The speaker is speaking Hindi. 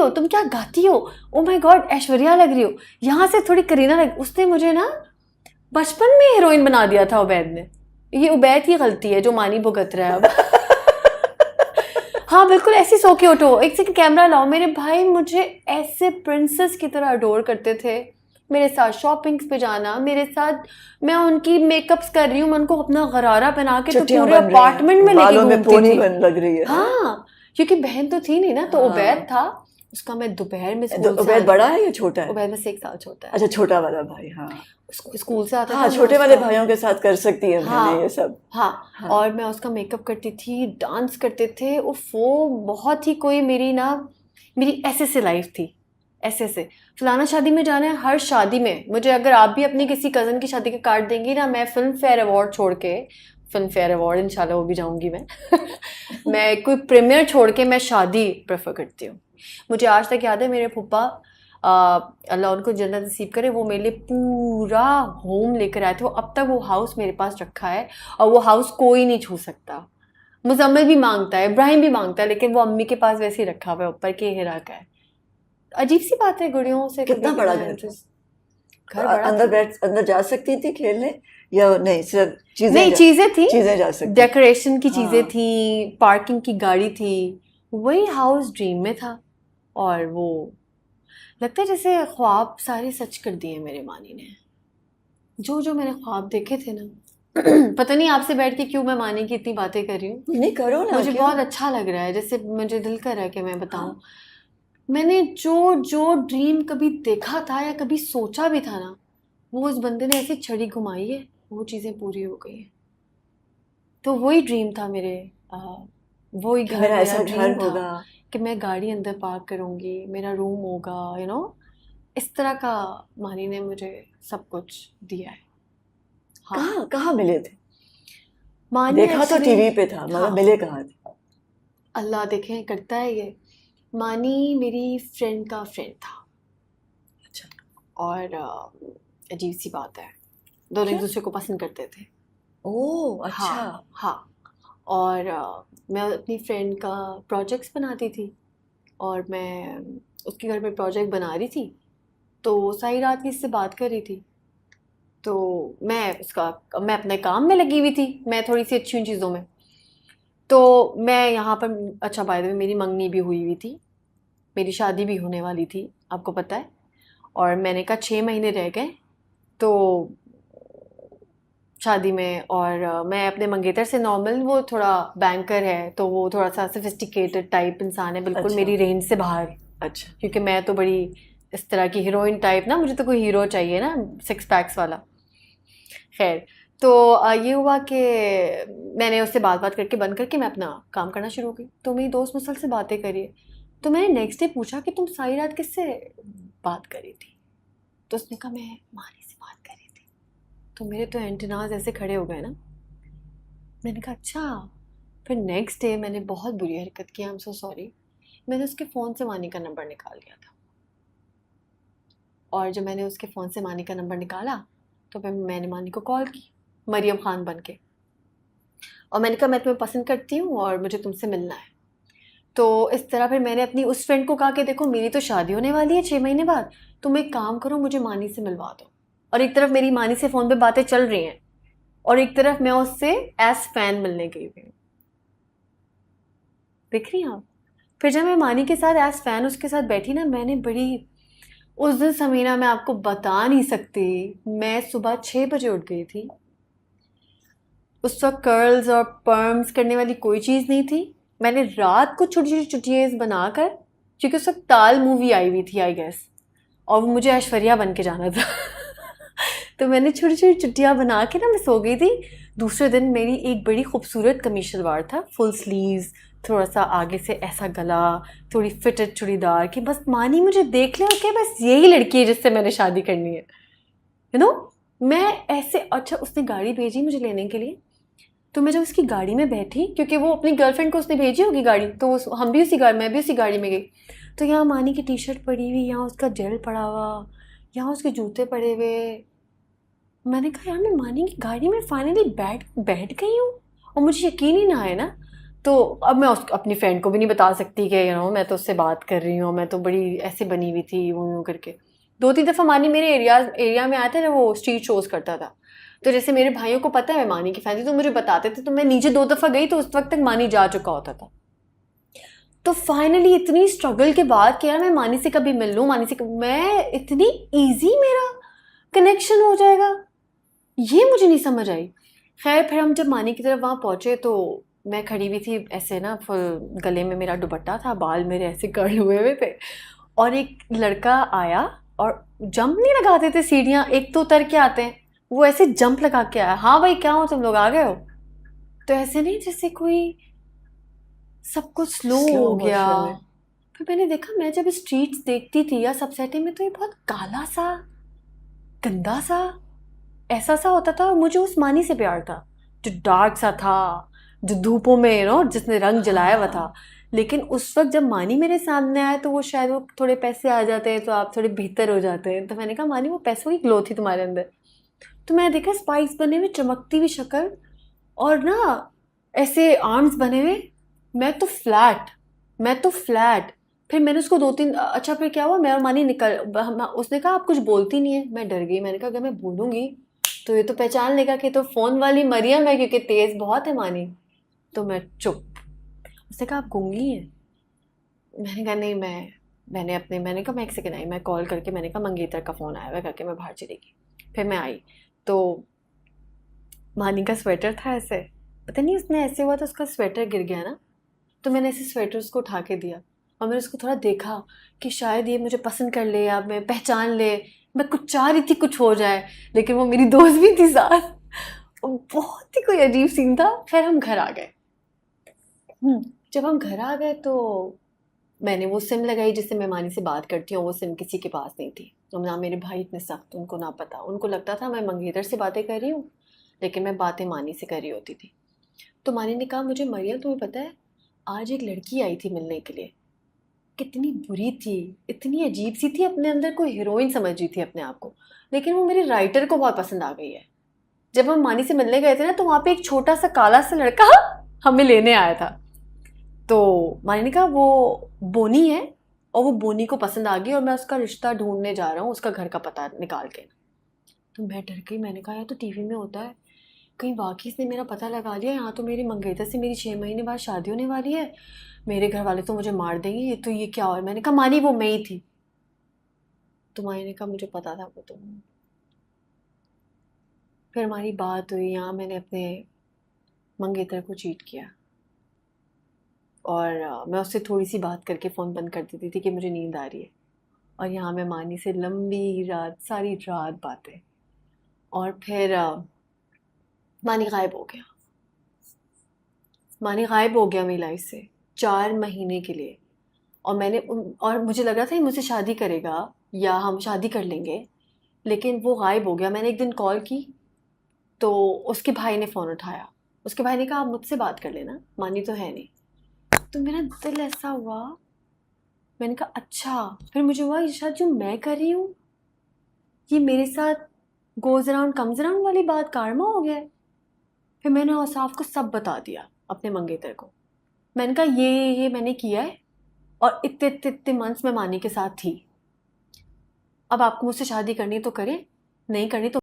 हो, तुम क्या गाती हो, ओ माय गॉड ऐश्वर्या लग रही हो, यहाँ से थोड़ी करीना लग। उसने मुझे ना बचपन में हीरोइन बना दिया था उबैद ने। ये उबैद की गलती है जो मानी भुगत रहा है अब। हाँ बिल्कुल ऐसी सो के उठो, एक सेकंड कैमरा लाओ। मेरे भाई मुझे ऐसे प्रिंसेस की तरह अडोर करते थे, मेरे साथ शॉपिंग्स पे जाना, मेरे साथ, मैं उनकी मेकअप्स कर रही हूँ, मैं उनको अपना गरारा पहना के तो पूरे अपार्टमेंट में लेके घूमती थी। लग रही है। हाँ क्योंकि बहन तो थी नहीं ना, तो उबैद था, उसका मैं दोपहर में स्कूल से उबैद बड़ा है या छोटा है? उबैद में से 1 साल छोटा है। अच्छा छोटा वाला भाई। हाँ स्कूल से आता हाँ, था, छोटे वाले भाइयों के साथ कर सकती है हाँ ये सब। हाँ, और मैं उसका मेकअप करती थी, डांस करते थे, वो बहुत ही कोई मेरी ऐसे से लाइफ थी, ऐसे से। फलाना शादी में जाना है, हर शादी में मुझे, अगर आप भी अपनी किसी कज़न की शादी का कार्ड देंगी ना, मैं फिल्म फेयर अवार्ड छोड़ के, फिल्म फेयर अवार्ड इंशाल्लाह वो भी जाऊंगी मैं। मैं कोई प्रीमियर छोड़ के मैं शादी प्रेफर करती हूँ। मुझे आज तक याद है मेरे फूफा, अल्लाह उनको जन्नत नसीब करे, वो मेरे लिए पूरा होम लेकर आए थे। वो अब तक वो हाउस मेरे पास रखा है, और वो हाउस कोई नहीं छू सकता। मुजम्मिल भी मांगता है, इब्राहिम भी मांगता है, लेकिन वो अम्मी के पास वैसे ही रखा हुआ है ऊपर के हिरा का है। अजीब सी बात है गुड़ियों से। कितना बड़ा घर था? घर बड़ा अंदर जा सकती थी खेलने या नहीं? सिर्फ चीजें थी, चीजें जा सकती, डेकोरेशन की चीजें हाँ। थी, पार्किंग की गाड़ी थी। वही हाउस ड्रीम में था, और वो लगता है जैसे ख्वाब सारे सच कर दिए मेरे मानी ने। जो जो मैंने ख्वाब देखे थे ना, पता नहीं आपसे बैठ के क्यों मैं मानी की इतनी बातें कर रही हूँ। नहीं करो ना, मुझे बहुत अच्छा लग रहा है, जैसे मुझे दिल कर रहा है कि मैं बताऊं। हाँ। मैंने जो जो ड्रीम कभी देखा था या कभी सोचा भी था ना, वो उस बंदे ने ऐसी छड़ी घुमाई है, वो चीज़ें पूरी हो गई हैं। तो वही ड्रीम था मेरे, वही घर मेरा मेरा ऐसा ड्रीम घर था होगा, कि मैं गाड़ी अंदर पार्क करूँगी, मेरा रूम होगा, इस तरह का। मानी ने मुझे सब कुछ दिया है। हाँ, कहाँ कहाँ मिले थे? मानी देखा तो टीवी पे था, मगर हाँ, मिले कहाँ थे? अल्लाह देखें करता है ये। मानी मेरी फ्रेंड का फ्रेंड था। अच्छा। और अजीब सी बात है, दोनों एक क्यों? दूसरे को पसंद करते थे। ओह अच्छा। हाँ हाँ। और मैं अपनी फ्रेंड का प्रोजेक्ट्स बनाती थी, और मैं उसके घर में प्रोजेक्ट बना रही थी, तो सारी रात इससे बात कर रही थी। तो मैं अपने काम में लगी हुई थी, मैं थोड़ी सी अच्छी उन चीज़ों में। तो मैं यहाँ पर, अच्छा बाय द वे मेरी मंगनी भी हुई हुई थी, मेरी शादी भी होने वाली थी, आपको पता है। और मैंने कहा 6 महीने रह गए तो शादी में, और मैं अपने मंगेतर से नॉर्मल, वो थोड़ा बैंकर है, तो वो थोड़ा सा सोफिस्टिकेटेड टाइप इंसान है, बिल्कुल अच्छा। मेरी रेंज से बाहर। अच्छा। क्योंकि मैं तो बड़ी इस तरह की हीरोइन टाइप ना, मुझे तो कोई हीरो चाहिए ना, 6 पैक्स वाला। खैर, तो ये हुआ कि मैंने उससे बात करके बंद करके मैं अपना काम करना शुरू हो गई। तो मेरी दोस्त मुझसे से बातें करी, तो मैंने नेक्स्ट डे पूछा कि तुम सारी रात किससे बात करी थी? तो उसने कहा मैं मानी से बात करी थी। तो मेरे तो एंटेनाज ऐसे खड़े हो गए ना। मैंने कहा अच्छा। फिर नेक्स्ट डे मैंने बहुत बुरी हरकत की, आई एम सो सॉरी। मैंने उसके फ़ोन से मानी का नंबर निकाल लिया था, और जब मैंने उसके फ़ोन से मानी का नंबर निकाला तो फिर मैंने मानी को कॉल की, मरियम खान बन के, और मैंने कहा मैं तुम्हें पसंद करती हूँ और मुझे तुमसे मिलना है। तो इस तरह फिर मैंने अपनी उस फ्रेंड को कहा कि देखो मेरी तो शादी होने वाली है 6 महीने बाद, तुम एक काम करो मुझे मानी से मिलवा दो। और एक तरफ मेरी मानी से फ़ोन पे बातें चल रही हैं, और एक तरफ मैं उससे एज फैन मिलने गई हुई हूँ। देख रही हैं आप? फिर जब मैं मानी के साथ एज फैन उसके साथ बैठी ना, मैंने बड़ी, उस दिन समीना मैं आपको बता नहीं सकती, मैं सुबह 6 बजे उठ गई थी। उस वक्त कर्ल्स और पर्म्स करने वाली कोई चीज़ नहीं थी। मैंने रात को छोटी छोटी चुटियाँ बनाकर, क्योंकि उस वक्त ताल मूवी आई हुई थी आई गेस, और वो मुझे ऐश्वर्या बन के जाना था। तो मैंने छोटी छोटी चुटियाँ बना के ना मैं सो गई थी। दूसरे दिन मेरी एक बड़ी खूबसूरत कमीज शलवार था, फुल स्लीव्स, थोड़ा सा आगे से ऐसा गला, थोड़ी फिटेड चूड़ीदार, कि बस मानी मुझे देख ले और क्या बस यही लड़की है जिससे मैंने शादी करनी है, मैं ऐसे। अच्छा उसने गाड़ी भेजी मुझे लेने के लिए, तो मैं जब उसकी गाड़ी में बैठी, क्योंकि वो अपनी गर्लफ्रेंड को उसने भेजी होगी गाड़ी, तो हम भी उसी गाड़ी, मैं भी उसी गाड़ी में गई। तो यहाँ मानी की टी शर्ट पड़ी हुई, यहाँ उसका जेल पड़ा हुआ, यहाँ उसके जूते पड़े हुए। मैंने कहा यार मैं मानी की गाड़ी में फाइनली बैठ गई हूँ, और मुझे यकीन ही ना आया ना। तो अब मैं अपनी फ्रेंड को भी नहीं बता सकती कि मैं तो उससे बात कर रही हूँ, मैं तो बड़ी ऐसे बनी हुई थी यूँ करके। 2-3 दफ़ा मानी मेरे एरिया में आया था ना, वो स्ट्रीट शोज़ करता था। तो जैसे मेरे भाइयों को पता है मैं मानी की फैन थी, तो मुझे बताते थे, तो मैं नीचे 2 दफ़ा गई तो उस वक्त तक मानी जा चुका होता था। तो फाइनली इतनी स्ट्रगल के बाद कि यार मैं मानी से कभी मिल लूँ, मानी से मैं इतनी ईजी मेरा कनेक्शन हो जाएगा, ये मुझे नहीं समझ आई। खैर फिर हम जब मानी की तरफ वहाँ पहुँचे तो मैं खड़ी हुई थी ऐसे ना, फुल गले में मेरा दुपट्टा था, बाल मेरे ऐसे कर्ल हुए थे, और एक लड़का आया और जंप नहीं लगाते थे सीढ़ियाँ, एक तो उतर के आते हैं, वो ऐसे जंप लगा के आया। हाँ भाई क्या हो तुम लोग, आ गए हो? तो ऐसे नहीं जैसे कोई सब कुछ स्लो स्लो हो गया। मोशन में। फिर मैंने देखा, मैं जब स्ट्रीट्स देखती थी या सबसेटे में, तो ये बहुत काला सा, गंदा सा, ऐसा सा होता था। और मुझे उस मानी से प्यार था जो डार्क सा था, जो धूपों में जिसने रंग जलाया हुआ था। लेकिन उस वक्त जब मानी मेरे सामने आया तो वो शायद वो थोड़े पैसे आ जाते हैं तो आप थोड़े भीतर हो जाते हैं। तो मैंने कहा मानी वो पैसों की ग्लो थी तुम्हारे अंदर। तो मैं देखा स्पाइक्स बने हुए, चमकती हुई शक्ल, और ना ऐसे आर्म्स बने हुए। मैं तो फ्लैट, मैं तो फ्लैट। फिर मैंने उसको 2-3, अच्छा फिर क्या हुआ, मैं और मानी उसने कहा आप कुछ बोलती नहीं है। मैं डर गई, मैंने कहा अगर मैं बोलूँगी तो ये तो पहचान लेगा कि तो फ़ोन वाली मरियम है, क्योंकि तेज़ बहुत है मानी। तो मैं चुप। उसने कहा आप गूंगी हैं? मैंने कहा नहीं, मैंने कहा मैं एक सेकेंड आई, मैं कॉल करके मैंने कहा मंगेतर का फ़ोन आया हुआ है करके मैं बाहर चली गई। फिर मैं आई तो मानी का स्वेटर था ऐसे, पता नहीं उसने ऐसे हुआ तो उसका स्वेटर गिर गया ना, तो मैंने ऐसे स्वेटर उसको उठा के दिया। और मैंने उसको थोड़ा देखा कि शायद ये मुझे पसंद कर ले या मैं पहचान ले। मैं कुछ चाह रही थी कुछ हो जाए, लेकिन वो मेरी दोस्त भी थी साथ। बहुत ही कोई अजीब सीन था। खैर हम घर आ गए। जब हम घर आ गए तो मैंने वो सिम लगाई जिससे मैं मानी से बात करती हूँ। वो सिम किसी के पास नहीं थी। तो ना मेरे भाई इतने सख्त, उनको ना पता, उनको लगता था मैं मंगेतर से बातें कर रही हूँ, लेकिन मैं बातें मानी से कर रही होती थी। तो मानी ने कहा मुझे मरियम तुम्हें पता है आज एक लड़की आई थी मिलने के लिए, कितनी बुरी थी, इतनी अजीब सी थी, अपने अंदर कोई हीरोइन समझ रही थी अपने आप को, लेकिन वो मेरे राइटर को बहुत पसंद आ गई है। जब हम मानी से मिलने गए थे ना तो वहाँ पे एक छोटा सा काला सा लड़का हमें लेने आया था। तो मानी ने कहा वो बोनी है, और वो बोनी को पसंद आ गई और मैं उसका रिश्ता ढूंढने जा रहा हूँ, उसका घर का पता निकाल के। तो मैं डर गई, मैंने कहा यार तो टीवी में होता है, कहीं वाकई इसने मेरा पता लगा लिया। यहाँ तो मेरी मंगेतर से मेरी 6 महीने बाद शादी होने वाली है, मेरे घर वाले तो मुझे मार देंगे। ये तो ये क्या हो? मैंने कहा मानी वो मैं ही थी। तो मानी ने कहा मुझे पता था वो तुम। फिर हमारी बात हुई, यहाँ मैंने अपने मंगेतर को चीट किया, और मैं उससे थोड़ी सी बात करके फ़ोन बंद कर देती थी कि मुझे नींद आ रही है। और यहाँ मैं मानी से लंबी रात, सारी रात बातें। और फिर मानी गायब हो गया। मानी गायब हो गया मेरी लाइफ से 4 महीने के लिए। और और मुझे लग रहा था ये मुझसे शादी करेगा या हम शादी कर लेंगे, लेकिन वो गायब हो गया। मैंने एक दिन कॉल की तो उसके भाई ने फ़ोन उठाया। उसके भाई ने कहा आप मुझसे बात कर लेना, मानी तो है नहीं। तो मेरा दिल ऐसा हुआ, मैंने कहा अच्छा। फिर मुझे हुआ ये शायद जो मैं कर रही हूँ ये मेरे साथ गोज़ अराउंड कम्स अराउंड वाली बात कारमा हो गया है। फिर मैंने औसाफ को सब बता दिया, अपने मंगेतर को। मैंने कहा ये मैंने किया है, और इतने इतने इतने मंथ्स मैं मानी के साथ थी। अब आपको मुझसे शादी करनी है तो करें, नहीं करनी तो